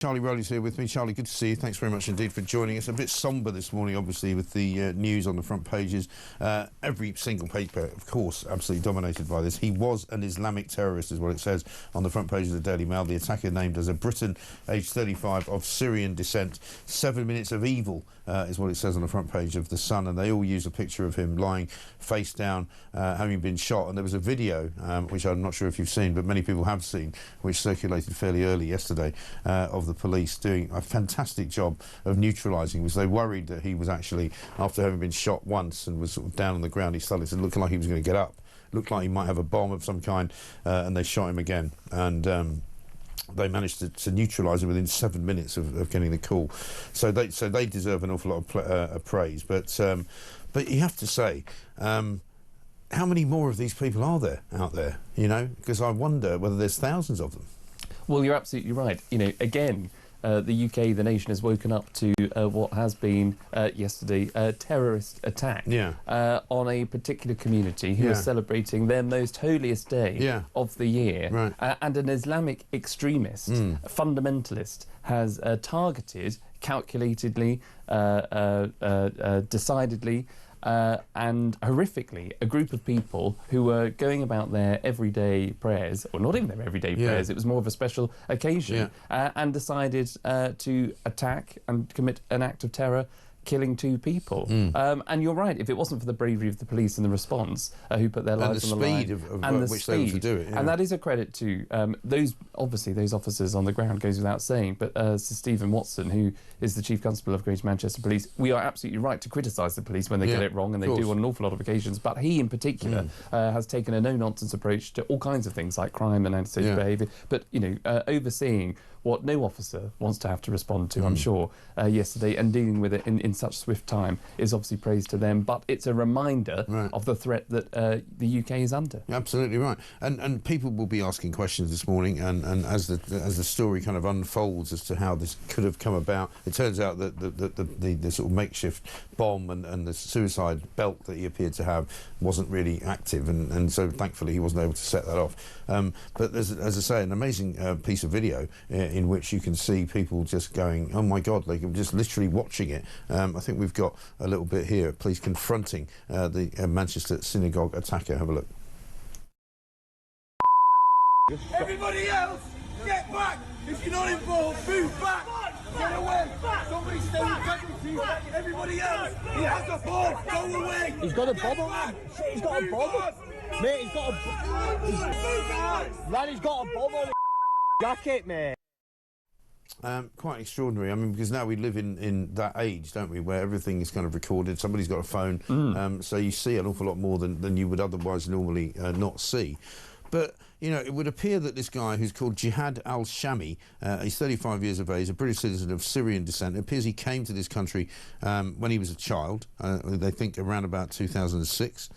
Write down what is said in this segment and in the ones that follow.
Charlie Rowley's here with me. Charlie, good to see you. Thanks very much indeed for joining us. A bit sombre this morning, obviously, with the news on the front pages. Every single paper, of course, absolutely dominated by this. He was an Islamic terrorist, is what it says on the front page of the Daily Mail. The attacker named as a Briton, aged 35, of Syrian descent. 7 minutes of evil is what it says on the front page of The Sun, and they all use a picture of him lying face down, having been shot. And there was a video, which I'm not sure if you've seen, but many people have seen, which circulated fairly early yesterday, of the police doing a fantastic job of neutralising, because they worried that he was actually, after having been shot once and was sort of down on the ground, he started to look like he was going to get up, looked like he might have a bomb of some kind, and they shot him again. And they managed to neutralise him within 7 minutes of getting the call. So they deserve an awful lot of praise. But you have to say, how many more of these people are there out there? You know, because I wonder whether there's thousands of them. Well, you're absolutely right. You know, again, the UK, the nation, has woken up to what has been yesterday a terrorist attack on a particular community who are celebrating their most holiest day of the year. And an Islamic extremist, fundamentalist, has targeted, calculatedly, decidedly, and horrifically, a group of people who were going about their everyday prayers, or not even their everyday prayers, it was more of a special occasion, and decided to attack and commit an act of terror, killing 2 people. And you're right, if it wasn't for the bravery of the police and the response, who put their lives on the line, and the speed they were to do it, and that is a credit to those officers on the ground, goes without saying. But Sir Stephen Watson, who is the Chief Constable of Greater Manchester Police, we are absolutely right to criticise the police when they get it wrong, and they do on an awful lot of occasions. But he, in particular, has taken a no-nonsense approach to all kinds of things like crime and antisocial behaviour. But you know, overseeing what no officer wants to have to respond to, I'm sure, yesterday, and dealing with it in such swift time is obviously praise to them. But it's a reminder of the threat that the UK is under. Absolutely right. And people will be asking questions this morning, and as the story kind of unfolds as to how this could have come about, it turns out that the sort of makeshift bomb and the suicide belt that he appeared to have wasn't really active, and so thankfully he wasn't able to set that off. But there's, as I say, an amazing piece of video in which you can see people just going, oh my God, like just literally watching it. I think we've got a little bit here, police confronting the Manchester Synagogue attacker. Have a look. Everybody else, get back! If you're not involved, move back! Get away! Somebody stay with casualties! Everybody else, he has a bomb! Go away! He's got a bomb on him! He's got a bomb! Mate, he's got a bomb! He's got a bomb on his jacket, mate! Quite extraordinary. I mean, because now we live in that age, don't we, where everything is kind of recorded. Somebody's got a phone, so you see an awful lot more than you would otherwise normally not see. But, you know, it would appear that this guy, who's called Jihad Al-Shamie, he's 35 years of age, a British citizen of Syrian descent. It appears he came to this country when he was a child, they think around about 2006.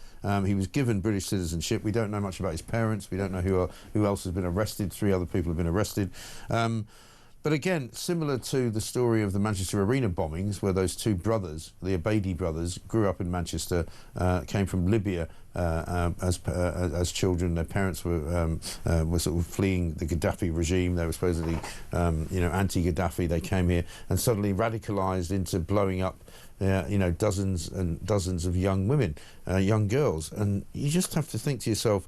He was given British citizenship. We don't know much about his parents. We don't know who else has been arrested. 3 other people have been arrested. But again, similar to the story of the Manchester Arena bombings, where those 2 brothers, the Abedi brothers, grew up in Manchester, came from Libya as children. Their parents were sort of fleeing the Gaddafi regime. They were supposedly, you know, anti-Gaddafi. They came here and suddenly radicalised into blowing up, you know, dozens and dozens of young women, young girls. And you just have to think to yourself,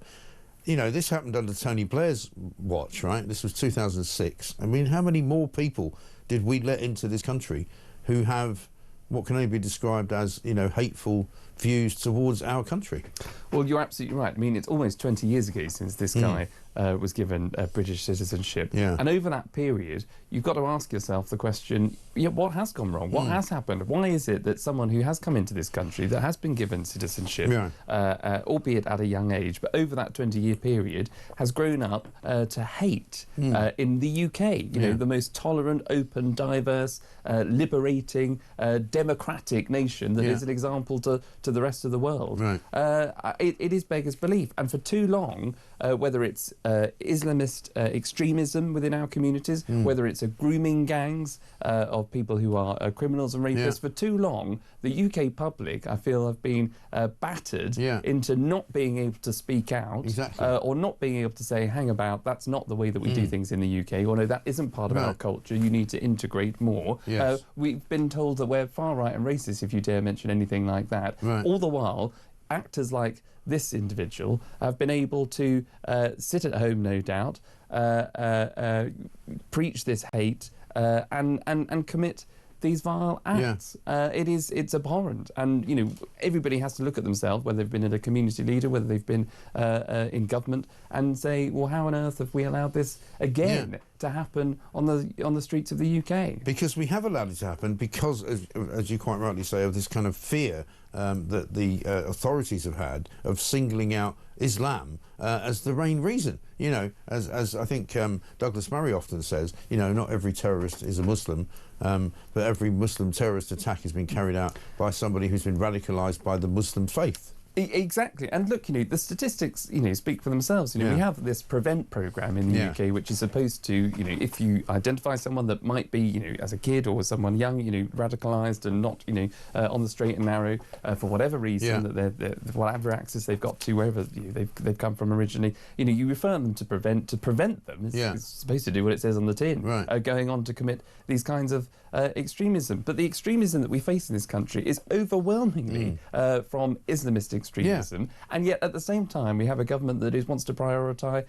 you know, this happened under Tony Blair's watch, right? This was 2006. I mean, how many more people did we let into this country who have what can only be described as, you know, hateful views towards our country? Well, you're absolutely right. I mean, it's almost 20 years ago since this guy was given British citizenship. And over that period, you've got to ask yourself the question, what has gone wrong? What has happened? Why is it that someone who has come into this country, that has been given citizenship, albeit at a young age, but over that 20-year period, has grown up to hate in the UK, you know, the most tolerant, open, diverse, liberating, democratic nation that is an example to the rest of the world. It is beggars belief. And for too long, whether it's Islamist extremism within our communities, whether it's a grooming gangs of people who are criminals and rapists. For too long, the UK public, I feel, have been battered into not being able to speak out or not being able to say, hang about, that's not the way that we do things in the UK, or no, that isn't part of our culture, you need to integrate more. We've been told that we're far right and racist if you dare mention anything like that. All the while, actors like this individual have been able to sit at home, no doubt, preach this hate and commit these vile acts. It's abhorrent, and you know, everybody has to look at themselves, whether they've been a community leader, whether they've been in government, and say, well, how on earth have we allowed this again to happen on the streets of the UK? Because we have allowed it to happen because, as you quite rightly say, of this kind of fear that the authorities have had of singling out Islam as the main reason. You know, as I think Douglas Murray often says, you know, not every terrorist is a Muslim, but every Muslim terrorist attack has been carried out by somebody who's been radicalised by the Muslim faith. Exactly, and look, you know, the statistics, you know, speak for themselves. You know, we have this Prevent programme in the UK, which is supposed to, you know, if you identify someone that might be, you know, as a kid or someone young, you know, radicalised and not, you know, on the straight and narrow for whatever reason, that they're whatever access they've got to wherever they've come from originally, you know, you refer them to prevent them. It's supposed to do what it says on the tin, going on to commit these kinds of extremism. But the extremism that we face in this country is overwhelmingly from Islamist extremism, and yet at the same time we have a government that wants to prioritise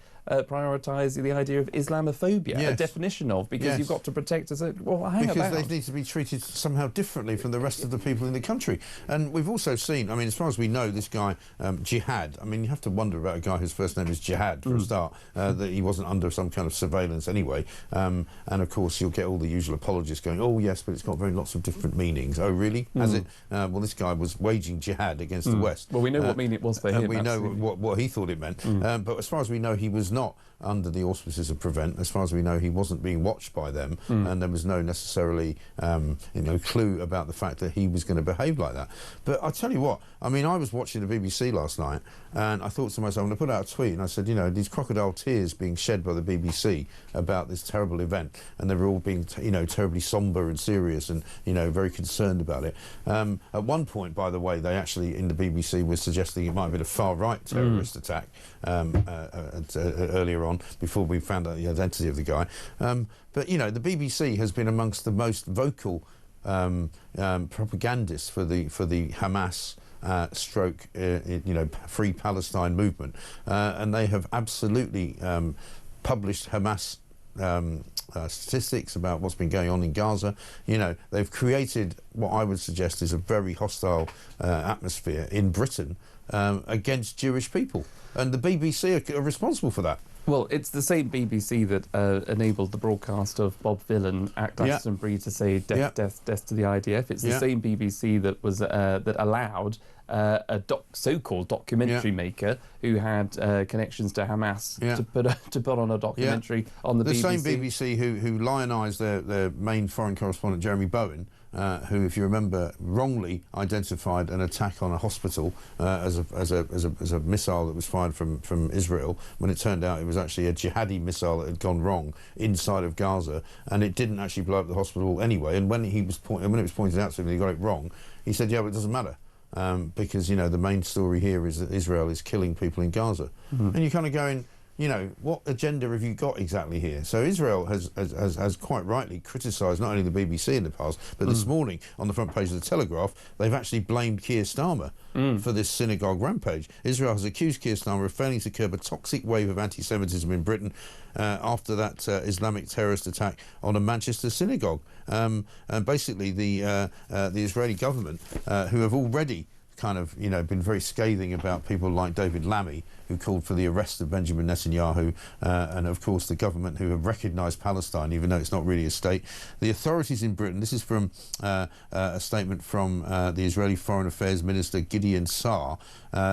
the idea of Islamophobia, a definition of, because you've got to protect us. Well, hang because they need to be treated somehow differently from the rest of the people in the country. And we've also seen, I mean, as far as we know, this guy Jihad, I mean, you have to wonder about a guy whose first name is Jihad for a start, that he wasn't under some kind of surveillance anyway, and of course you'll get all the usual apologists going, oh yes, but it's got lots of different meanings. Oh really? Has it? Well, this guy was waging jihad against the West. Well, we know what meaning it was for him. We know what he thought it meant. But as far as we know, he was not under the auspices of Prevent. As far as we know, he wasn't being watched by them, and there was no necessarily clue about the fact that he was going to behave like that. But I tell you what, I mean, I was watching the BBC last night, and I thought to myself, I'm going to put out a tweet, and I said, you know, these crocodile tears being shed by the BBC about this terrible event, and they were all being, you know, terribly sombre and serious, and you know, very concerned about it. At one point, by the way, they actually in the BBC were suggesting it might have been a far-right terrorist attack earlier on, before we found out the identity of the guy. But you know, the BBC has been amongst the most vocal propagandists for the Hamas Free Palestine movement, and they have absolutely published Hamas statistics about what's been going on in Gaza. You know, they've created what I would suggest is a very hostile atmosphere in Britain against Jewish people, and the BBC are responsible for that. Well, it's the same BBC that enabled the broadcast of Bob Villan at Glastonbury to say death to the IDF. It's the same BBC that was that allowed a so-called documentary maker who had connections to Hamas to put on a documentary on the BBC. The same BBC who lionised their main foreign correspondent, Jeremy Bowen, who, if you remember, wrongly identified an attack on a hospital as a missile that was fired from Israel, when it turned out it was actually a Jihadi missile that had gone wrong inside of Gaza, and it didn't actually blow up the hospital anyway. And when it was pointed out to him that he got it wrong, he said, yeah, but it doesn't matter. Because, you know, the main story here is that Israel is killing people in Gaza. And you're kind of going, you know, what agenda have you got exactly here? So Israel has quite rightly criticised not only the BBC in the past, but this morning on the front page of the Telegraph, they've actually blamed Keir Starmer for this synagogue rampage. Israel has accused Keir Starmer of failing to curb a toxic wave of anti-Semitism in Britain after that Islamic terrorist attack on a Manchester synagogue. And basically the Israeli government, who have already kind of, you know, been very scathing about people like David Lammy, who called for the arrest of Benjamin Netanyahu, and of course the government, who have recognised Palestine, even though it's not really a state. The authorities in Britain, this is from a statement from the Israeli Foreign Affairs Minister Gideon Saar.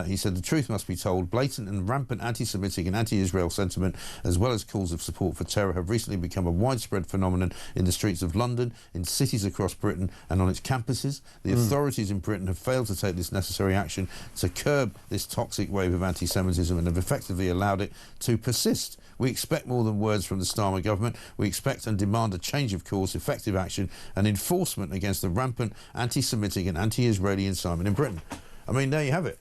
He said, the truth must be told, blatant and rampant anti-Semitic and anti-Israel sentiment, as well as calls of support for terror, have recently become a widespread phenomenon in the streets of London, in cities across Britain and on its campuses. The authorities in Britain have failed to take this necessary action to curb this toxic wave of anti-Semitism anti-Semitism and have effectively allowed it to persist. We expect more than words from the Starmer government. We expect and demand a change of course, effective action and enforcement against the rampant anti-Semitic and anti-Israeli incitement in Britain. I mean, there you have it.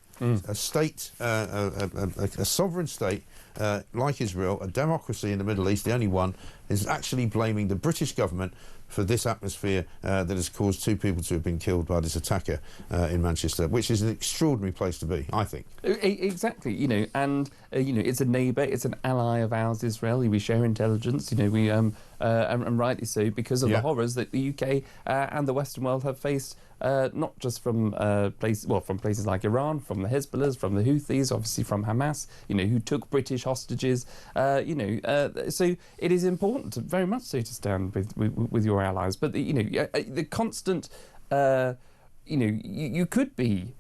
A state, a sovereign state like Israel, a democracy in the Middle East, the only one, is actually blaming the British government for this atmosphere that has caused 2 people to have been killed by this attacker in Manchester, which is an extraordinary place to be, I think. Exactly, you know, and you know, it's a neighbour, it's an ally of ours, Israel. We share intelligence, you know, we and rightly so, because of the horrors that the UK and the Western world have faced. Not just from places like Iran, from the Hezbollahs, from the Houthis, obviously from Hamas, you know, who took British hostages. You know, so it is important, very much so, to stand with your allies. But the constant, you know, you could be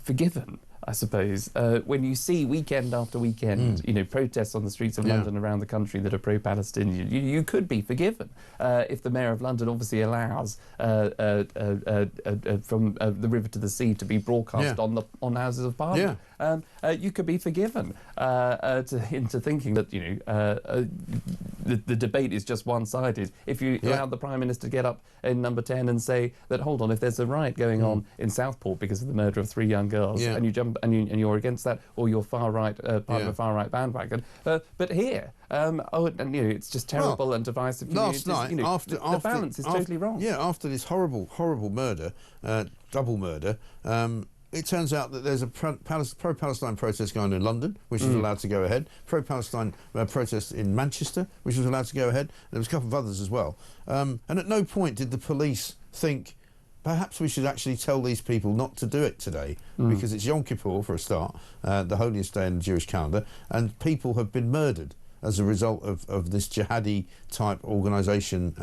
forgiven, I suppose, when you see weekend after weekend, you know, protests on the streets of London around the country that are pro-Palestinian. You could be forgiven if the Mayor of London obviously allows from the river to the sea to be broadcast on Houses of Parliament. You could be forgiven into thinking that, you know, the debate is just one-sided. If you allowed the Prime Minister to get up in Number 10 and say that, hold on, if there's a riot going on in Southport because of the murder of 3 young girls, and you jump and you're against that, or you're far right, part of a far right bandwagon. But here, and you know, it's just terrible and divisive. Last night, you know, after the balance is totally wrong. Yeah, after this horrible murder, double murder. It turns out that there's a pro-Palestine protest going on in London, which is allowed to go ahead. Pro-Palestine protest in Manchester, which was allowed to go ahead. There was a couple of others as well. And at no point did the police think, perhaps we should actually tell these people not to do it today, because it's Yom Kippur, for a start, the holiest day in the Jewish calendar, and people have been murdered as a result of this Jihadi type organisation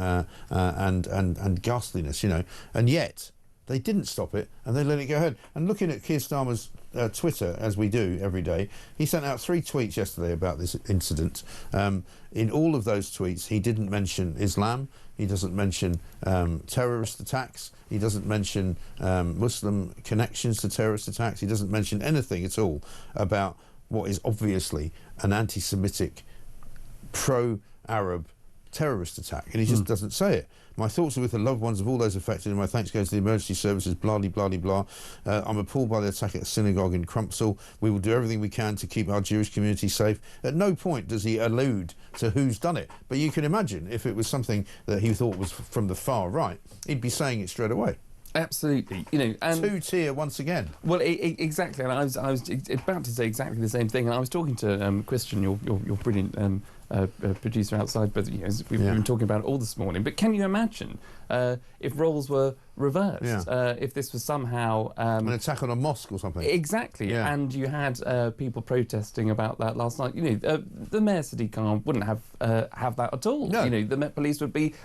and ghastliness, you know. And yet they didn't stop it, and they let it go ahead. And looking at Keir Starmer's Twitter, as we do every day, he sent out 3 tweets yesterday about this incident. In all of those tweets, he didn't mention Islam, he doesn't mention terrorist attacks, he doesn't mention Muslim connections to terrorist attacks, he doesn't mention anything at all about what is obviously an anti-Semitic, pro-Arab terrorist attack, and he just doesn't say it. My thoughts are with the loved ones of all those affected, and my thanks goes to the emergency services, blah, blah, blah, blah. I'm appalled by the attack at the synagogue in Crumpsall. We will do everything we can to keep our Jewish community safe. At no point does he allude to who's done it. But you can imagine if it was something that he thought was from the far right, he'd be saying it straight away. Absolutely, you know, and 2-tier once again. Well, exactly, and I was about to say exactly the same thing. And I was talking to Christian, your brilliant producer outside, but you know, we've been talking about it all this morning. But can you imagine if roles were reversed? If this was somehow an attack on a mosque or something? Exactly, and you had people protesting about that last night. You know, the Mayor Sadiq Khan wouldn't have that at all. No. You know, the Met Police would be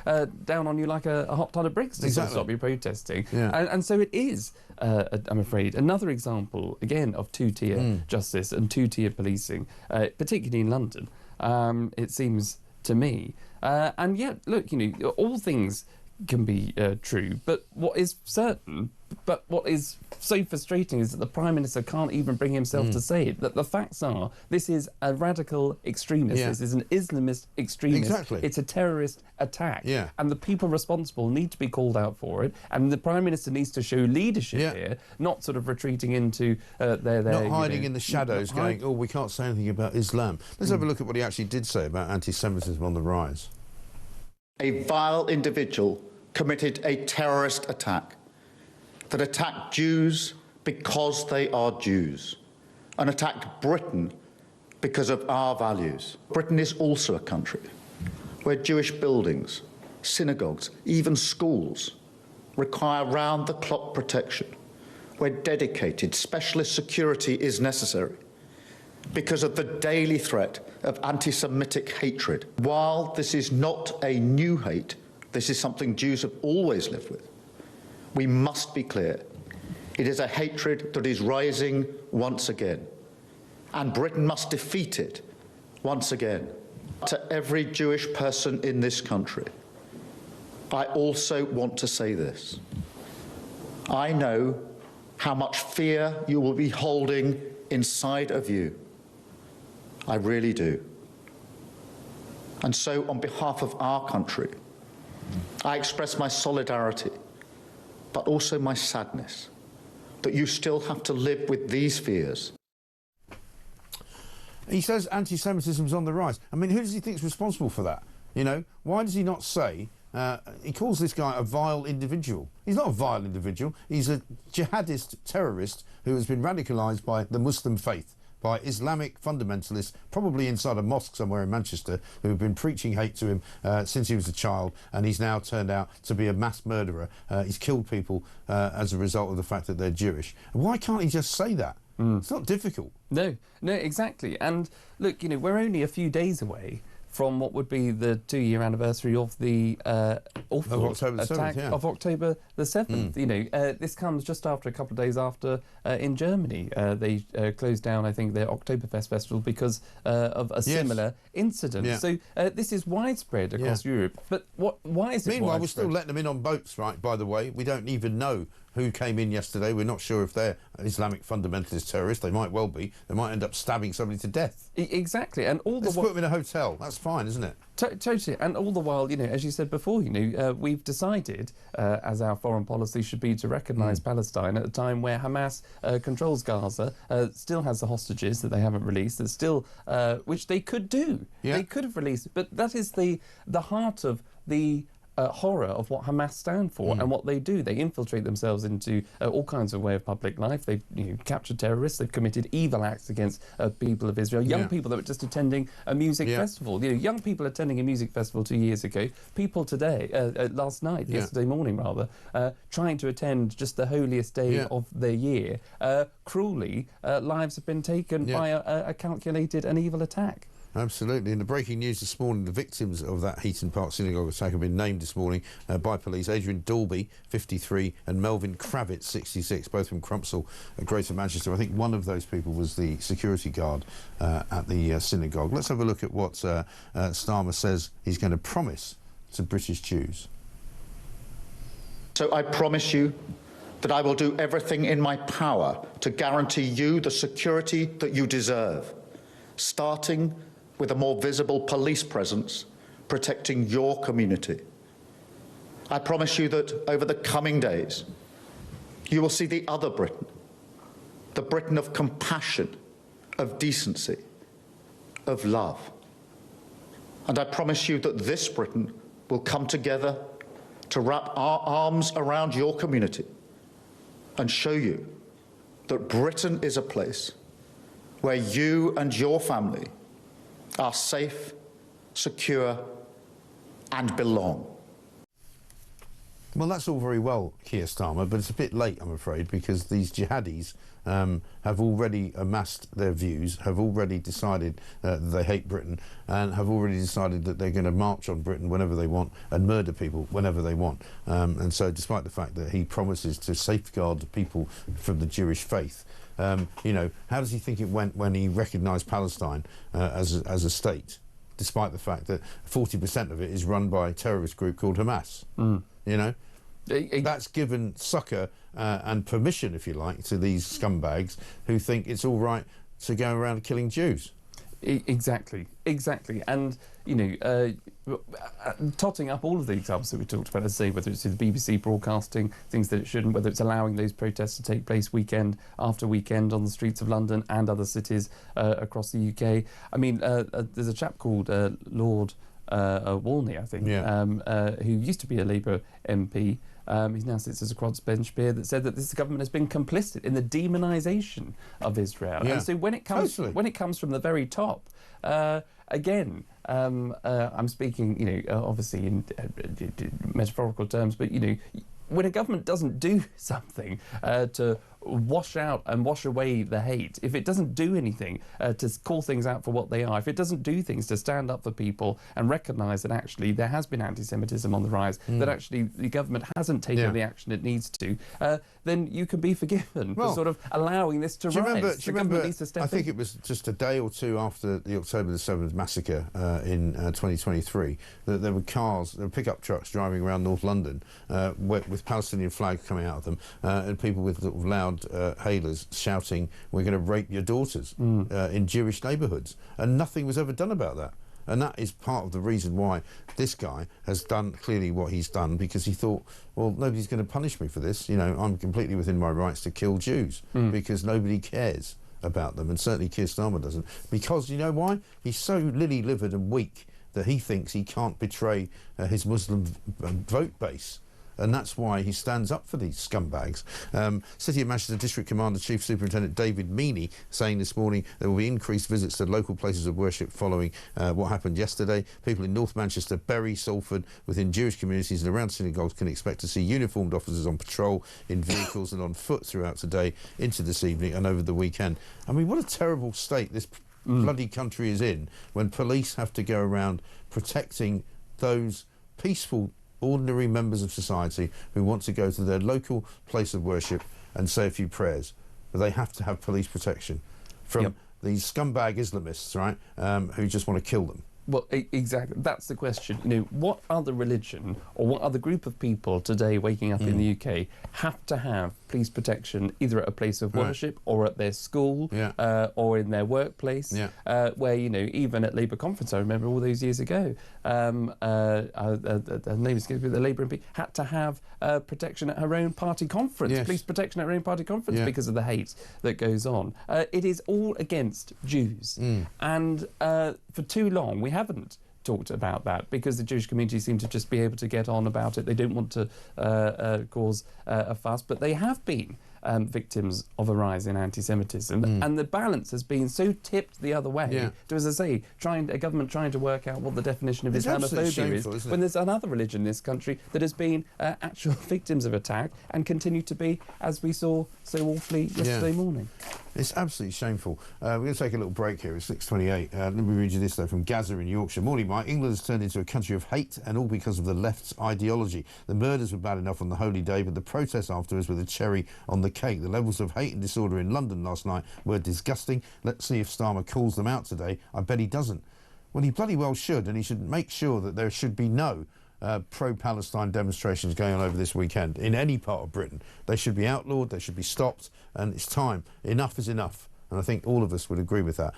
down on you like a hot ton of bricks to stop you protesting. And so it is, I'm afraid, another example again of 2-tier justice and 2-tier policing, particularly in London. It seems to me, and yet, look, you know, all things can be true, but what is certain, but what is so frustrating is that the Prime Minister can't even bring himself to say it. That the facts are, this is a radical extremist, this is an Islamist extremist, it's a terrorist attack, and the people responsible need to be called out for it, and the Prime Minister needs to show leadership here, not sort of retreating into not hiding in the shadows going, oh, we can't say anything about Islam. Let's have a look at what he actually did say about anti-Semitism on the rise. A vile individual committed a terrorist attack that attacked Jews because they are Jews, and attacked Britain because of our values. Britain is also a country where Jewish buildings, synagogues, even schools require round-the-clock protection, where dedicated specialist security is necessary because of the daily threat of anti-Semitic hatred. While this is not a new hate, this is something Jews have always lived with. We must be clear. It is a hatred that is rising once again, and Britain must defeat it once again. To every Jewish person in this country, I also want to say this. I know how much fear you will be holding inside of you. I really do. And so, on behalf of our country, I express my solidarity, but also my sadness that you still have to live with these fears. He says anti-Semitism's on the rise. I mean, who does he think is responsible for that? You know, why does he not say... he calls this guy a vile individual. He's not a vile individual. He's a jihadist terrorist who has been radicalised by the Muslim faith, by Islamic fundamentalists, probably inside a mosque somewhere in Manchester, who have been preaching hate to him since he was a child, and he's now turned out to be a mass murderer. He's killed people as a result of the fact that they're Jewish. Why can't he just say that? It's not difficult. No, exactly. And look, you know, we're only a few days away from what would be the 2-year anniversary of the awful attack of October the 7th. You know, this comes just after, a couple of days after, in Germany, they closed down, I think, their Oktoberfest festival because of a similar incident. Yeah. So this is widespread across Europe. But why is it Meanwhile, widespread? we're still letting them in on boats, right, by the way. We don't even know who came in yesterday. We're not sure if they're Islamic fundamentalist terrorists. They might well be. They might end up stabbing somebody to death. Exactly. And all Let's put them in a hotel. That's fine, isn't it? Totally. And all the while, you know, as you said before, you know, we've decided, as our foreign policy should be, to recognise Palestine at a time where Hamas controls Gaza, still has the hostages that they haven't released, that still, which they could do. Yeah. They could have released. But that is the heart of the horror of what Hamas stand for and what they do. They infiltrate themselves into all kinds of way of public life. They've captured terrorists. They've committed evil acts against people of Israel. Young people that were just attending a music festival. You know, young people attending a music festival 2 years ago. People today, last night, yesterday morning rather, trying to attend just the holiest day of their year. Cruelly, lives have been taken by a calculated and evil attack. Absolutely. In the breaking news this morning, the victims of that Heaton Park Synagogue attack have been named this morning by police. Adrian Dalby, 53, and Melvin Kravitz, 66, both from Crumpsall, Greater Manchester. I think one of those people was the security guard at the synagogue. Let's have a look at what Starmer says he's going to promise to British Jews. So I promise you that I will do everything in my power to guarantee you the security that you deserve, starting with a more visible police presence protecting your community. I promise you that over the coming days, you will see the other Britain, the Britain of compassion, of decency, of love. And I promise you that this Britain will come together to wrap our arms around your community and show you that Britain is a place where you and your family are safe, secure, and belong. Well, that's all very well, Keir Starmer, but it's a bit late, I'm afraid, because these jihadis have already amassed their views, have already decided that they hate Britain, and have already decided that they're going to march on Britain whenever they want and murder people whenever they want. And so despite the fact that he promises to safeguard the people from the Jewish faith, you know, how does he think it went when he recognised Palestine as a state, despite the fact that 40% of it is run by a terrorist group called Hamas? You know, that's given succour and permission, if you like, to these scumbags who think it's all right to go around killing Jews. Exactly. And, you know, totting up all of the examples that we talked about, as I say, whether it's the BBC broadcasting things that it shouldn't, whether it's allowing those protests to take place weekend after weekend on the streets of London and other cities across the UK. I mean, there's a chap called Lord Walney, I think, who used to be a Labour MP. He now sits as a crossbench peer, that said that this government has been complicit in the demonisation of Israel. And so when it comes from the very top, again, I'm speaking, you know, obviously in metaphorical terms, but, you know, when a government doesn't do something to wash out and wash away the hate, if it doesn't do anything to call things out for what they are, if it doesn't do things to stand up for people and recognise that actually there has been anti-Semitism on the rise, that actually the government hasn't taken the action it needs to, then you can be forgiven for sort of allowing this to rise. Do you remember, I think it was just a day or two after the October the 7th massacre in 2023, that there were pickup trucks driving around North London with Palestinian flags coming out of them, and people with sort of loud hailers shouting, "We're going to rape your daughters," in Jewish neighbourhoods, and nothing was ever done about that. And that is part of the reason why this guy has done clearly what he's done, because he thought, well, nobody's going to punish me for this. You know, I'm completely within my rights to kill Jews because nobody cares about them, and certainly Keir Starmer doesn't. Because you know why? He's so lily-livered and weak that he thinks he can't betray his Muslim vote base. And that's why he stands up for these scumbags. City of Manchester District Commander Chief Superintendent David Meany saying this morning there will be increased visits to local places of worship following what happened yesterday. People in North Manchester, Bury, Salford, within Jewish communities and around synagogues can expect to see uniformed officers on patrol in vehicles and on foot throughout today, into this evening and over the weekend. I mean, what a terrible state this bloody country is in when police have to go around protecting those peaceful ordinary members of society who want to go to their local place of worship and say a few prayers, but they have to have police protection from these scumbag Islamists, right, who just want to kill them. Well, exactly. That's the question. You know, what other religion or what other group of people today waking up in the UK have to have police protection either at a place of worship or at their school or in their workplace, where, you know, even at Labour conference, I remember all those years ago, the name escapes me, the Labour MP had to have protection at her own party conference, police protection at her own party conference because of the hate that goes on. It is all against Jews. And for too long, we haven't talked about that because the Jewish community seem to just be able to get on about it. They don't want to cause a fuss, but they have been victims of a rise in anti-Semitism, and the balance has been so tipped the other way to, as I say, a government trying to work out what the definition of Islamophobia is, when there's another religion in this country that has been actual victims of attack and continue to be, as we saw so awfully yesterday morning. It's absolutely shameful. We're going to take a little break here. It's 6:28. Let me read you this, though, from Gaza in Yorkshire. Morning, Mike. England has turned into a country of hate, and all because of the left's ideology. The murders were bad enough on the holy day, but the protests afterwards were the cherry on the cake. The levels of hate and disorder in London last night were disgusting. Let's see if Starmer calls them out today. I bet he doesn't. Well, he bloody well should, and he should make sure that there should be no pro-Palestine demonstrations going on over this weekend in any part of Britain. They should be outlawed, they should be stopped, and it's time. Enough is enough. And I think all of us would agree with that.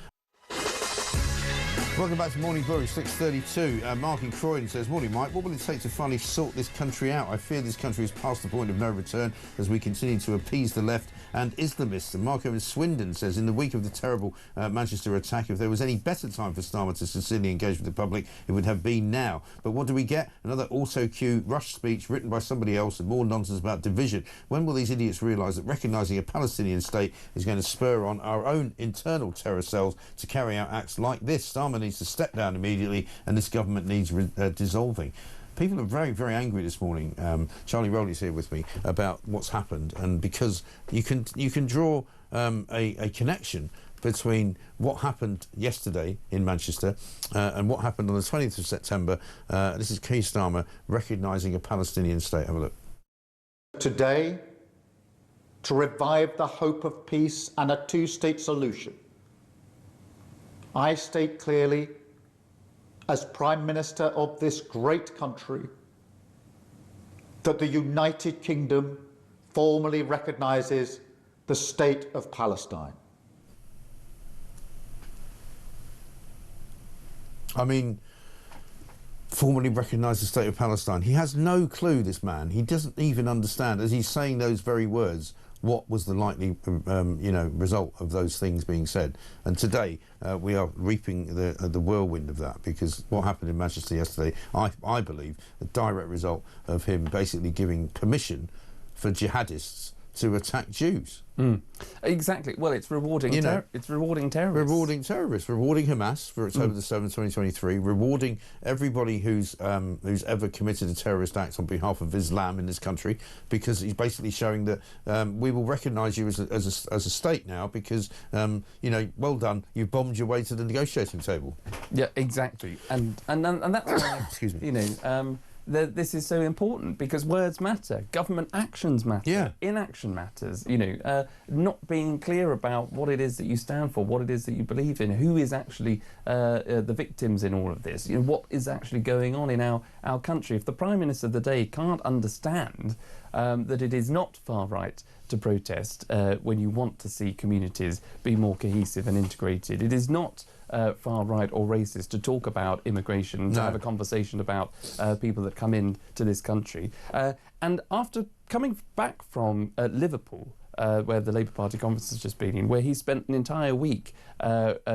Welcome back to Morning Glory, 6:32. Mark in Croydon says, morning, Mike. What will it take to finally sort this country out? I fear this country is past the point of no return as we continue to appease the left and Islamists. And Marco in Swindon says, in the week of the terrible Manchester attack, if there was any better time for Starmer to sincerely engage with the public, it would have been now. But what do we get? Another auto-cue rush speech written by somebody else and more nonsense about division. When will these idiots realise that recognising a Palestinian state is going to spur on our own internal terror cells to carry out acts like this? Starmer needs to step down immediately, and this government needs dissolving. People are very, very angry this morning. Charlie Rowley's here with me about what's happened, and because you can draw a connection between what happened yesterday in Manchester and what happened on the 20th of September. This is Keir Starmer recognising a Palestinian state. Have a look. Today, to revive the hope of peace and a two-state solution, I state clearly, as Prime Minister of this great country, that the United Kingdom formally recognises the State of Palestine. I mean, formally recognise the State of Palestine. He has no clue, this man. He doesn't even understand, as he's saying those very words, what was the likely result of those things being said. And today we are reaping the whirlwind of that, because what happened in Manchester yesterday, I believe, a direct result of him basically giving permission for jihadists to attack Jews. Exactly. Well, it's rewarding. It's rewarding terrorists. Rewarding terrorists. Rewarding Hamas for October the 7th, 2023. Rewarding everybody who's ever committed a terrorist act on behalf of Islam in this country, because he's basically showing that we will recognise you as a state now, because well done, you've bombed your way to the negotiating table. Yeah, exactly. And that's why excuse me. This is so important, because words matter, government actions matter, inaction matters. Not being clear about what it is that you stand for, what it is that you believe in, who is actually the victims in all of this. What is actually going on in our country. If the Prime Minister of the day can't understand that it is not far right to protest when you want to see communities be more cohesive and integrated. It is not far right or racist to talk about immigration, to have a conversation about people that come in to this country. And after coming back from Liverpool, where the Labour Party conference has just been in, where he spent an entire week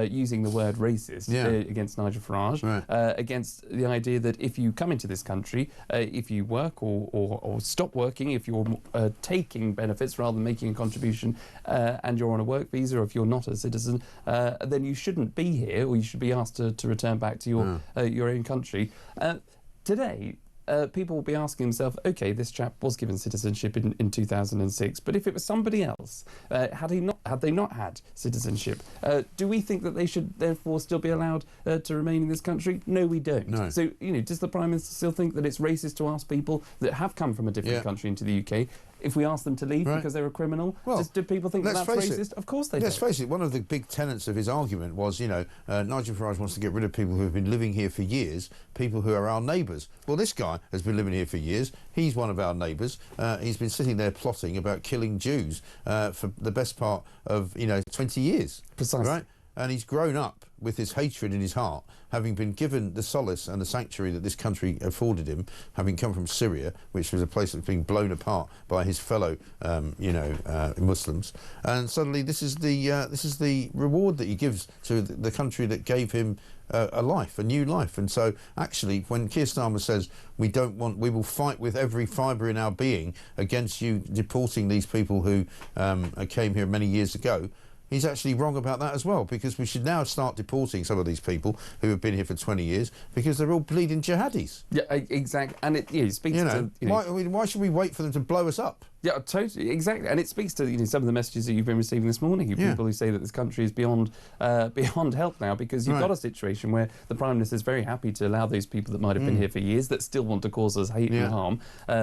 using the word racist against Nigel Farage, against the idea that if you come into this country, if you work or stop working, if you're taking benefits rather than making a contribution, and you're on a work visa, or if you're not a citizen, then you shouldn't be here, or you should be asked to return back to your own country. Today, people will be asking themselves, OK, this chap was given citizenship in 2006, but if it was somebody else, had they not had citizenship, do we think that they should therefore still be allowed to remain in this country? No, we don't. No. So, does the Prime Minister still think that it's racist to ask people that have come from a different country into the UK, if we ask them to leave because they're a criminal? Well, do people think that's racist? Of course they do. Let's face it, one of the big tenets of his argument was, Nigel Farage wants to get rid of people who have been living here for years, people who are our neighbours. Well, this guy has been living here for years. He's one of our neighbours. He's been sitting there plotting about killing Jews for the best part of, 20 years. Precisely. Right? And he's grown up with this hatred in his heart, having been given the solace and the sanctuary that this country afforded him, having come from Syria, which was a place that's been blown apart by his fellow, Muslims. And suddenly, this is the reward that he gives to the country that gave him a life, a new life. And so, actually, when Keir Starmer says we will fight with every fibre in our being against you deporting these people who came here many years ago, he's actually wrong about that as well, because we should now start deporting some of these people who have been here for 20 years because they're all bleeding jihadis. Yeah, exactly. And it speaks to... Why should we wait for them to blow us up? Yeah, totally, exactly. And it speaks to some of the messages that you've been receiving this morning. People who say that this country is beyond help now, because you've got a situation where the Prime Minister is very happy to allow those people that might have been here for years that still want to cause us hate and harm,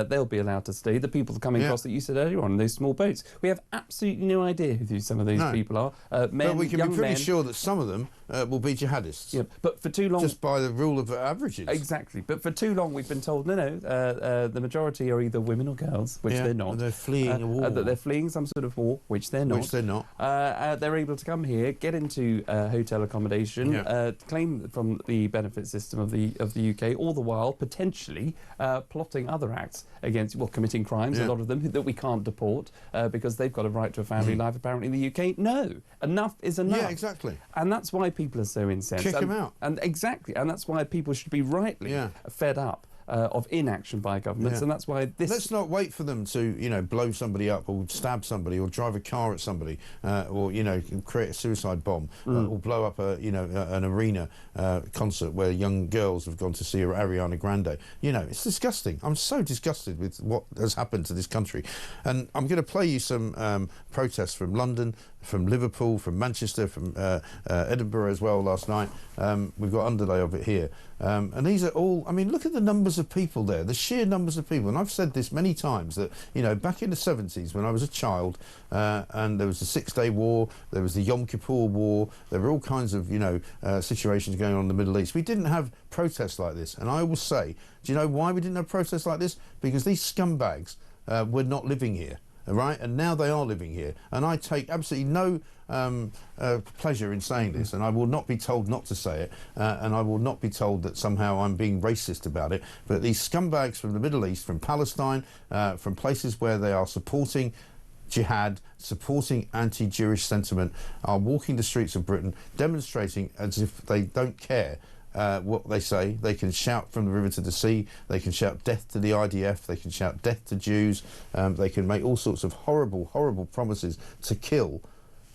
they'll be allowed to stay. The people coming across that you said earlier on, those small boats, we have absolutely no idea who some of those people are. Men, but we can be pretty men. Sure that some of them will be jihadists. Yeah, but for too long... Just by the rule of averages. Exactly. But for too long we've been told, the majority are either women or girls, which they're not. They're fleeing a war. That they're fleeing some sort of war, which they're not. Which they're not. They're able to come here, get into hotel accommodation, claim from the benefit system of the UK, all the while potentially plotting other acts against, committing crimes, a lot of them, that we can't deport because they've got a right to a family life apparently in the UK. No. Enough is enough. Yeah, exactly. And that's why people are so incensed. Kick them out. And exactly. And that's why people should be rightly fed up of inaction by governments, and that's why this... Let's not wait for them to, blow somebody up or stab somebody or drive a car at somebody or, create a suicide bomb or blow up an arena concert where young girls have gone to see Ariana Grande. It's disgusting. I'm so disgusted with what has happened to this country. And I'm going to play you some protests from London, from Liverpool, from Manchester, from Edinburgh as well last night. We've got underlay of it here. And these are all, look at the numbers of people there, the sheer numbers of people. And I've said this many times that, back in the 70s when I was a child and there was the Six-Day War, there was the Yom Kippur War, there were all kinds of, situations going on in the Middle East. We didn't have protests like this. And I will say, do you know why we didn't have protests like this? Because these scumbags were not living here. Right, and now they are living here, and I take absolutely no pleasure in saying this, and I will not be told not to say it, and I will not be told that somehow I'm being racist about it. But these scumbags from the Middle East, from Palestine, from places where they are supporting jihad, supporting anti-Jewish sentiment, are walking the streets of Britain, demonstrating as if they don't care what they say. They can shout from the river to the sea, they can shout death to the IDF, they can shout death to Jews, they can make all sorts of horrible, horrible promises to kill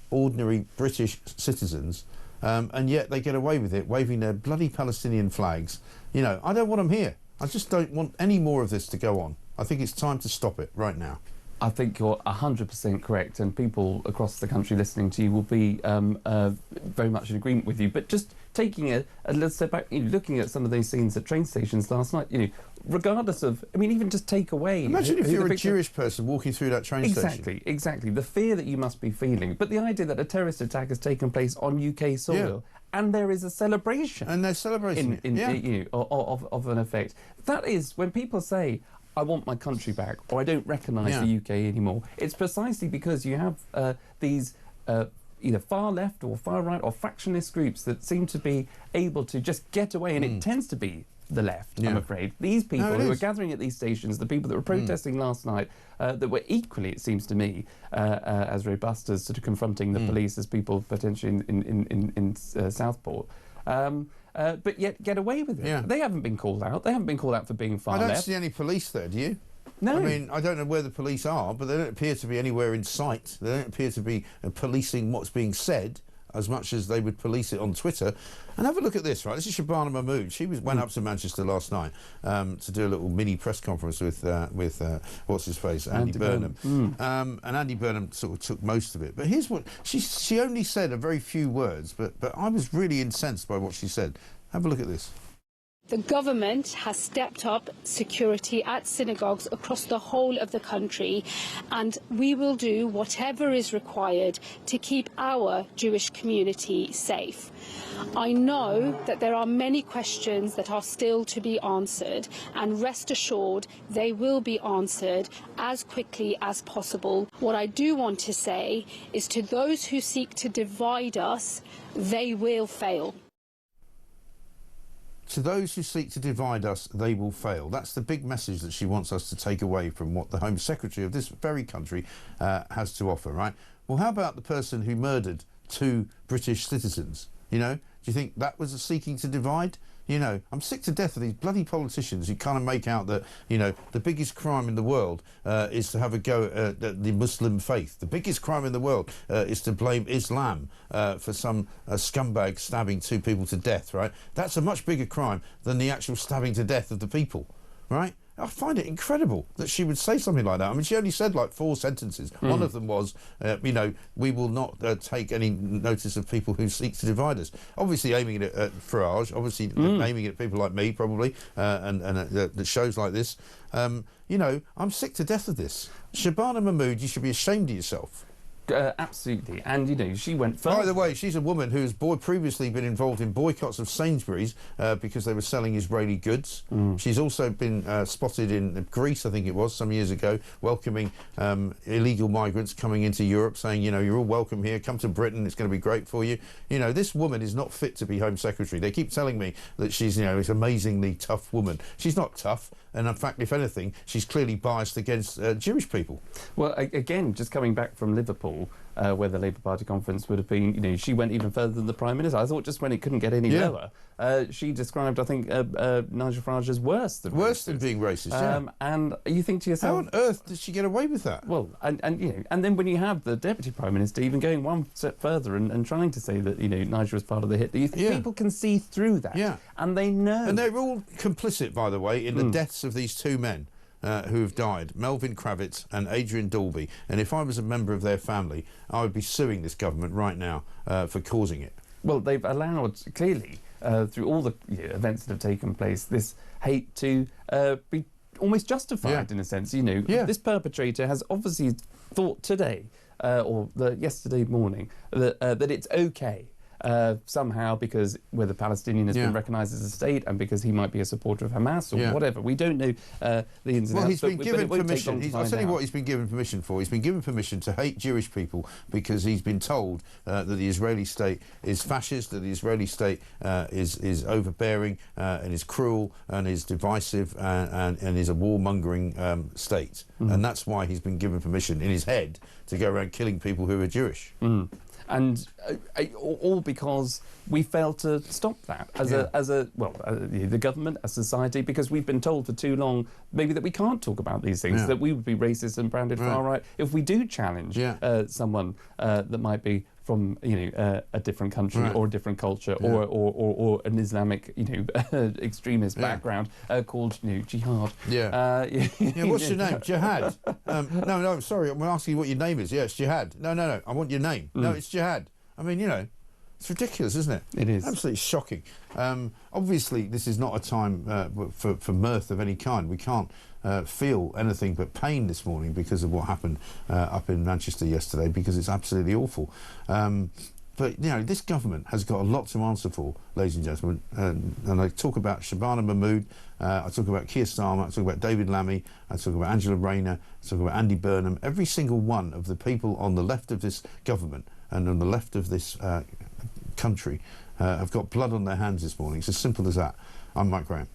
ordinary British citizens, and yet they get away with it, waving their bloody Palestinian flags. I don't want them here. I just don't want any more of this to go on. I think it's time to stop it right now. I think you're 100% correct, and people across the country listening to you will be very much in agreement with you. But just taking a little step back, looking at some of those scenes at train stations last night, regardless of, even just take away... Imagine if you're a Jewish person walking through that train station. Exactly. The fear that you must be feeling, but the idea that a terrorist attack has taken place on UK soil, and there is a celebration... And they're celebrating of an effect. That is, when people say... I want my country back, or I don't recognise the UK anymore. It's precisely because you have these either far left or far right or factionist groups that seem to be able to just get away, and it tends to be the left, I'm afraid. These people who are gathering at these stations, the people that were protesting last night, that were equally, it seems to me, as robust as sort of confronting the police as people potentially in Southport. But yet get away with it. Yeah. They haven't been called out. They haven't been called out for being far left. I don't see any police there, do you? No. I mean, I don't know where the police are, but they don't appear to be anywhere in sight. They don't appear to be policing what's being said as much as they would police it on Twitter. And have a look at this, right? This is Shabana Mahmood. She went up to Manchester last night to do a little mini press conference with what's his face, Andy Burnham. And Andy Burnham sort of took most of it. But here's what she only said a very few words, but I was really incensed by what she said. Have a look at this. The government has stepped up security at synagogues across the whole of the country, and we will do whatever is required to keep our Jewish community safe. I know that there are many questions that are still to be answered, and rest assured they will be answered as quickly as possible. What I do want to say is to those who seek to divide us, they will fail. To those who seek to divide us, they will fail. That's the big message that she wants us to take away from what the Home Secretary of this very country has to offer, right? Well, how about the person who murdered 2 British citizens? You know, do you think that was a seeking to divide? You know, I'm sick to death of these bloody politicians who kind of make out that, you know, the biggest crime in the world is to have a go at the Muslim faith. The biggest crime in the world is to blame Islam for some scumbag stabbing 2 people to death, right? That's a much bigger crime than the actual stabbing to death of the people, right? I find it incredible that she would say something like that. I mean, she only said like 4 sentences. One of them was, you know, we will not take any notice of people who seek to divide us. Obviously aiming it at Farage, obviously aiming it at people like me, probably, and at shows like this. You know, I'm sick to death of this. Shabana Mahmood, you should be ashamed of yourself. Absolutely, and you know, she went further. By the way, she's a woman who's previously been involved in boycotts of Sainsbury's because they were selling Israeli goods. She's also been spotted in Greece, I think it was, some years ago, welcoming illegal migrants coming into Europe, saying, you know, you're all welcome here, come to Britain, it's going to be great for you. You know, this woman is not fit to be Home Secretary. They keep telling me that she's, you know, this amazingly tough woman. She's not tough, and in fact, if anything, she's clearly biased against Jewish people. Well, again, just coming back from Liverpool, where the Labour Party conference would have been, you know, she went even further than the Prime Minister. I thought just when it couldn't get any lower, she described, I think, Nigel Farage as worse than being racist. And you think to yourself, how on earth did she get away with that? Well, and you know, and then when you have the Deputy Prime Minister even going one step further and trying to say that, you know, Nigel was part of the hit, people can see through that, and they know, and they're all complicit, by the way, in the deaths of these 2 men. Who have died, Melvin Kravitz and Adrian Dalby. And if I was a member of their family, I would be suing this government right now for causing it. Well, they've allowed, clearly, through all the events that have taken place, this hate to be almost justified in a sense. You know, this perpetrator has obviously thought today, or yesterday morning, that it's okay. Somehow, because whether Palestinian has been recognised as a state and because he might be a supporter of Hamas or whatever. We don't know the ins and outs. Well, he's been given permission. I'll tell you what he's been given permission for. He's been given permission to hate Jewish people because he's been told that the Israeli state is fascist, that the Israeli state is overbearing and is cruel and is divisive and is a warmongering state. And that's why he's been given permission in his head to go around killing people who are Jewish. And all because we failed to stop that as the government, as society, because we've been told for too long maybe that we can't talk about these things, that we would be racist and branded far right if we do challenge someone that might be from, you know, a different country or a different culture or an Islamic, you know, extremist background called, you know, Jihad. What's your name? Jihad. No, sorry, I'm asking you what your name is. Yeah, it's Jihad. No, I want your name. No, it's Jihad. I mean, you know, it's ridiculous, isn't it? It is. Absolutely shocking. Obviously, this is not a time for mirth of any kind. We can't feel anything but pain this morning because of what happened up in Manchester yesterday, because it's absolutely awful. But, you know, this government has got a lot to answer for, ladies and gentlemen. And I talk about Shabana Mahmood, I talk about Keir Starmer, I talk about David Lammy, I talk about Angela Rayner, I talk about Andy Burnham. Every single one of the people on the left of this government and on the left of this country have got blood on their hands this morning. It's as simple as that. I'm Mike Graham.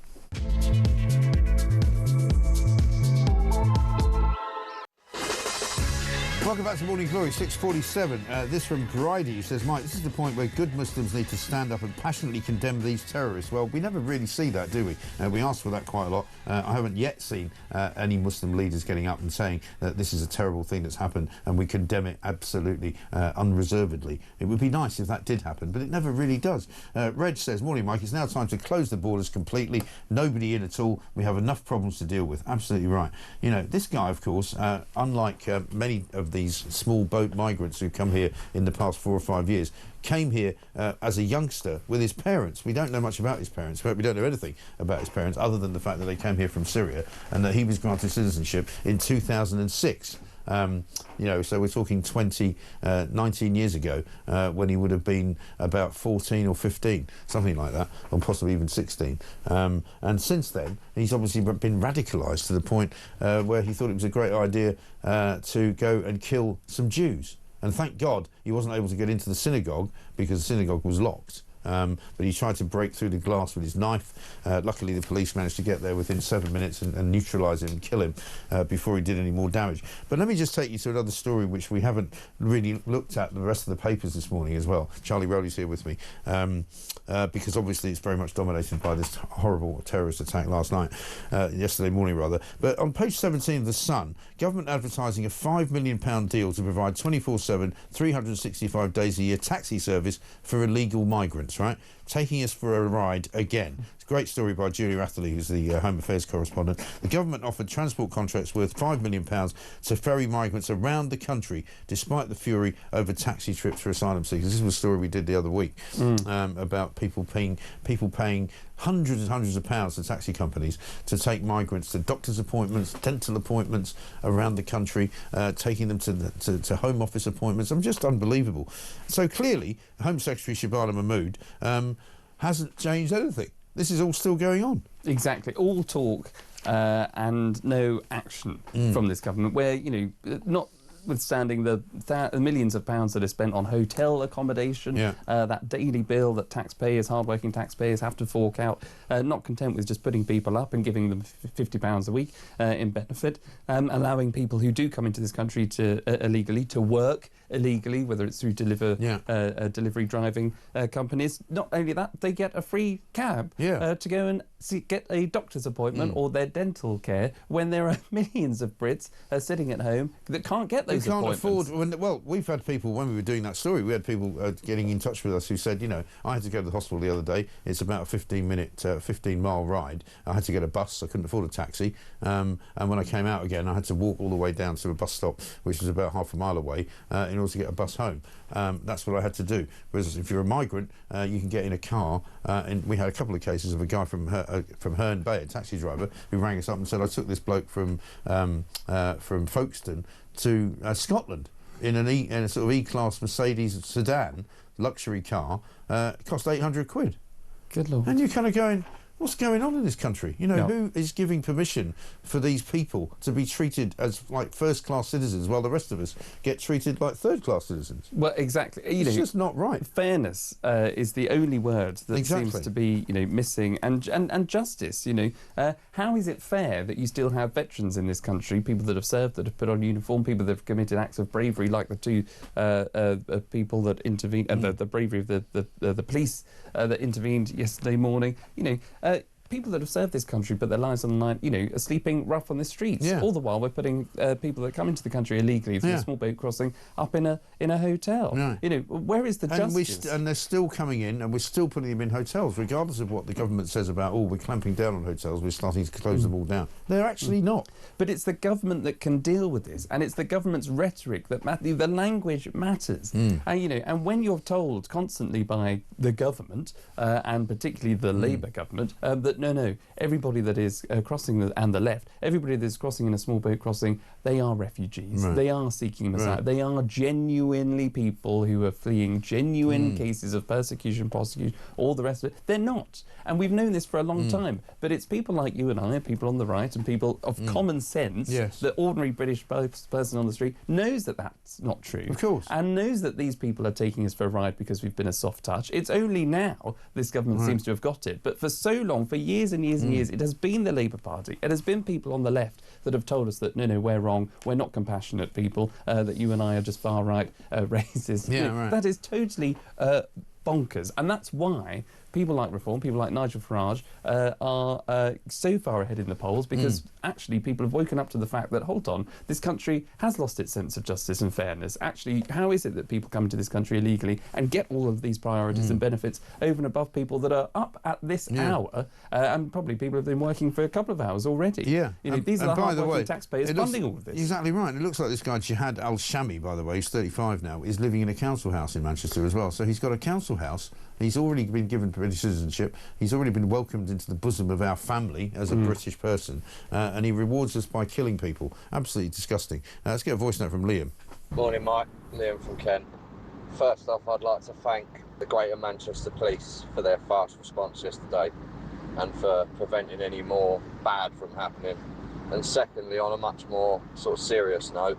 Welcome back to Morning Glory, 6:47. This from Bridie. He says, Mike, this is the point where good Muslims need to stand up and passionately condemn these terrorists. Well, we never really see that, do we? We ask for that quite a lot. I haven't yet seen any Muslim leaders getting up and saying that this is a terrible thing that's happened and we condemn it absolutely unreservedly. It would be nice if that did happen, but it never really does. Reg says, morning, Mike, it's now time to close the borders completely. Nobody in at all. We have enough problems to deal with. Absolutely right. You know, this guy, of course, unlike many of these small boat migrants who come here in the past 4 or 5 years, came here as a youngster with his parents. We don't know much about his parents. We don't know anything about his parents other than the fact that they came here from Syria and that he was granted citizenship in 2006. You know, so we're talking 19 years ago, when he would have been about 14 or 15, something like that, or possibly even 16. And since then, he's obviously been radicalised to the point where he thought it was a great idea to go and kill some Jews. And thank God he wasn't able to get into the synagogue because the synagogue was locked. But he tried to break through the glass with his knife. Luckily, the police managed to get there within 7 minutes and neutralise him and kill him before he did any more damage. But let me just take you to another story which we haven't really looked at the rest of the papers this morning as well. Charlie Rowley's here with me because obviously it's very much dominated by this horrible terrorist attack yesterday morning rather. But on page 17 of The Sun, government advertising a £5 million deal to provide 24/7, 365 days a year taxi service for illegal migrants. Right, taking us for a ride again. It's a great story by Julia Atherley, who's the Home Affairs correspondent. The government offered transport contracts worth £5 million to ferry migrants around the country, despite the fury over taxi trips for asylum seekers. This was a story we did the other week about people paying hundreds and hundreds of pounds to taxi companies to take migrants to doctor's appointments, dental appointments around the country, taking them to Home Office appointments. Just unbelievable. So clearly, Home Secretary Shabana Mahmood hasn't changed anything. This is all still going on. Exactly. All talk and no action from this government, where, you know, notwithstanding the millions of pounds that are spent on hotel accommodation, that daily bill that hardworking taxpayers have to fork out, not content with just putting people up and giving them £50 a week in benefit, allowing people who do come into this country to illegally to work illegally, whether it's through delivery driving companies. Not only that, they get a free cab to go and get a doctor's appointment or their dental care when there are millions of Brits sitting at home that can't get those appointments. Can't afford. Well, we've had people, when we were doing that story, we had people getting in touch with us who said, you know, I had to go to the hospital the other day. It's about a 15-mile ride. I had to get a bus. I couldn't afford a taxi. And when I came out again, I had to walk all the way down to a bus stop, which was about half a mile away, in order to get a bus home. That's what I had to do. Whereas if you're a migrant, you can get in a car. And we had a couple of cases of a guy from Herne Bay, a taxi driver, who rang us up and said, I took this bloke from Folkestone to Scotland in a sort of E-Class Mercedes sedan, luxury car. It cost £800. Good Lord. And you're kind of going, what's going on in this country? You know, who is giving permission for these people to be treated as like first-class citizens while the rest of us get treated like third-class citizens? Well, exactly. It's just not right. Fairness is the only word that seems to be, you know, missing, and justice. You know, how is it fair that you still have veterans in this country, people that have served, that have put on uniform, people that have committed acts of bravery, like the two people that intervened, the bravery of the police that intervened yesterday morning. You know. People that have served this country, put their lives on the line, you know, are sleeping rough on the streets. All the while we're putting people that come into the country illegally through a small boat crossing up in a hotel. You know, where is the justice? And they're still coming in, and we're still putting them in hotels, regardless of what the government says about, we're clamping down on hotels, we're starting to close them all down. They're actually not. But it's the government that can deal with this, and it's the government's rhetoric that matters. The language matters. And, you know, and when you're told constantly by the government, and particularly the Labour government, that that no, everybody that is crossing and the left, everybody that is crossing in a small boat crossing, they are refugees. Right. They are seeking asylum. Right. They are genuinely people who are fleeing genuine cases of persecution, prosecution, all the rest of it. They're not. And we've known this for a long time. But it's people like you and I, people on the right, and people of common sense, the ordinary British person on the street knows that that's not true. Of course. And knows that these people are taking us for a ride because we've been a soft touch. It's only now this government seems to have got it. But for so long, for years and years and years, it has been the Labour Party. It has been people on the left that have told us that, no, we're wrong, we're not compassionate people, that you and I are just far-right racists. That is totally bonkers. And that's why people like Reform, people like Nigel Farage are so far ahead in the polls, because actually people have woken up to the fact that, hold on, this country has lost its sense of justice and fairness. Actually, how is it that people come into this country illegally and get all of these priorities and benefits over and above people that are up at this hour, and probably people have been working for a couple of hours already? Yeah. You know, these are the hard-working taxpayers funding all of this. Exactly right. It looks like this guy, Jihad Al-Shamie, by the way, he's 35 now, is living in a council house in Manchester as well. So he's got a council house. He's already been given British citizenship. He's already been welcomed into the bosom of our family as a British person. And he rewards us by killing people. Absolutely disgusting. Let's get a voice note from Liam. Morning, Mike. Liam from Kent. First off, I'd like to thank the Greater Manchester Police for their fast response yesterday and for preventing any more bad from happening. And secondly, on a much more sort of serious note,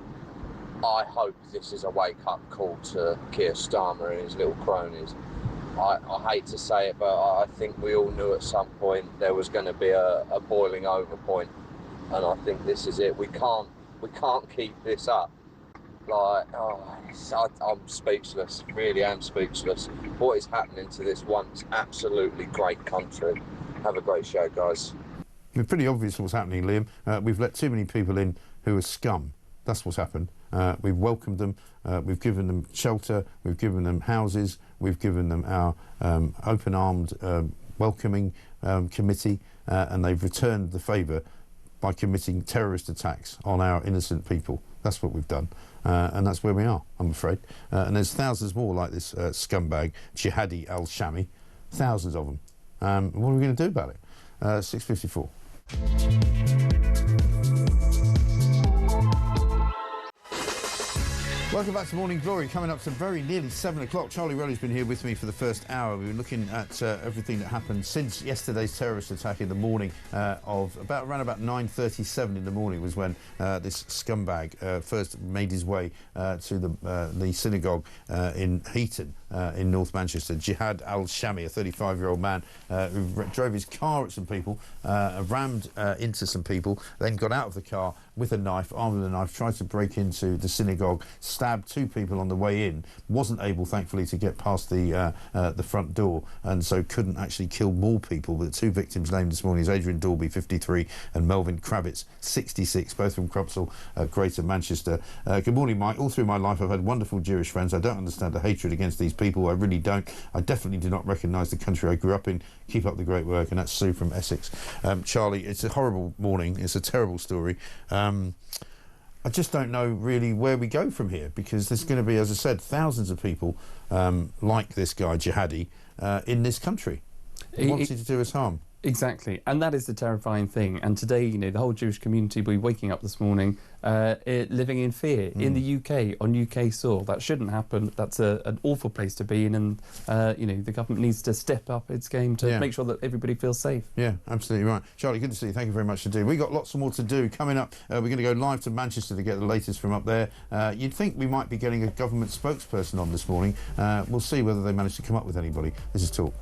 I hope this is a wake-up call to Keir Starmer and his little cronies. I hate to say it, but I think we all knew at some point there was going to be a boiling over point, and I think this is it. We can't keep this up. Like, I'm speechless. Really am speechless. What is happening to this once absolutely great country? Have a great show, guys. It's pretty obvious what's happening, Liam. We've let too many people in who are scum. That's what's happened. We've welcomed them, we've given them shelter, we've given them houses, we've given them our open-armed welcoming committee, and they've returned the favour by committing terrorist attacks on our innocent people. That's what we've done, and that's where we are, I'm afraid. And there's thousands more like this scumbag, Jihadi Al-Shamie, thousands of them. What are we going to do about it? 6:54. Welcome back to Morning Glory. Coming up to very nearly 7 o'clock. Charlie Rowley's been here with me for the first hour. We've been looking at everything that happened since yesterday's terrorist attack in the morning around about 9:37 in the morning was when this scumbag first made his way to the synagogue in Heaton in North Manchester. Jihad Al-Shamie, a 35-year-old man who drove his car at some people, rammed into some people, then got out of the car with a knife, armed with a knife, tried to break into the synagogue, stabbed 2 people on the way in, wasn't able, thankfully, to get past the front door, and so couldn't actually kill more people. But the 2 victims named this morning is Adrian Dalby, 53, and Melvin Kravitz, 66, both from Cropsall, Greater Manchester. Good morning, Mike. All through my life, I've had wonderful Jewish friends. I don't understand the hatred against these people. I really don't. I definitely do not recognise the country I grew up in. Keep up the great work. And that's Sue from Essex. Charlie, it's a horrible morning. It's a terrible story. I just don't know really where we go from here, because there's going to be, as I said, thousands of people like this guy, Jihadi, in this country, wanting to do us harm. Exactly, and that is the terrifying thing. And today, you know, the whole Jewish community will be waking up this morning living in fear in the UK, on UK soil. That shouldn't happen. That's an awful place to be in, and you know, the government needs to step up its game to make sure that everybody feels safe. Yeah, absolutely right. Charlie, good to see you. Thank you very much indeed. We've got lots more to do. Coming up, we're going to go live to Manchester to get the latest from up there. You'd think we might be getting a government spokesperson on this morning. We'll see whether they manage to come up with anybody. This is Talk.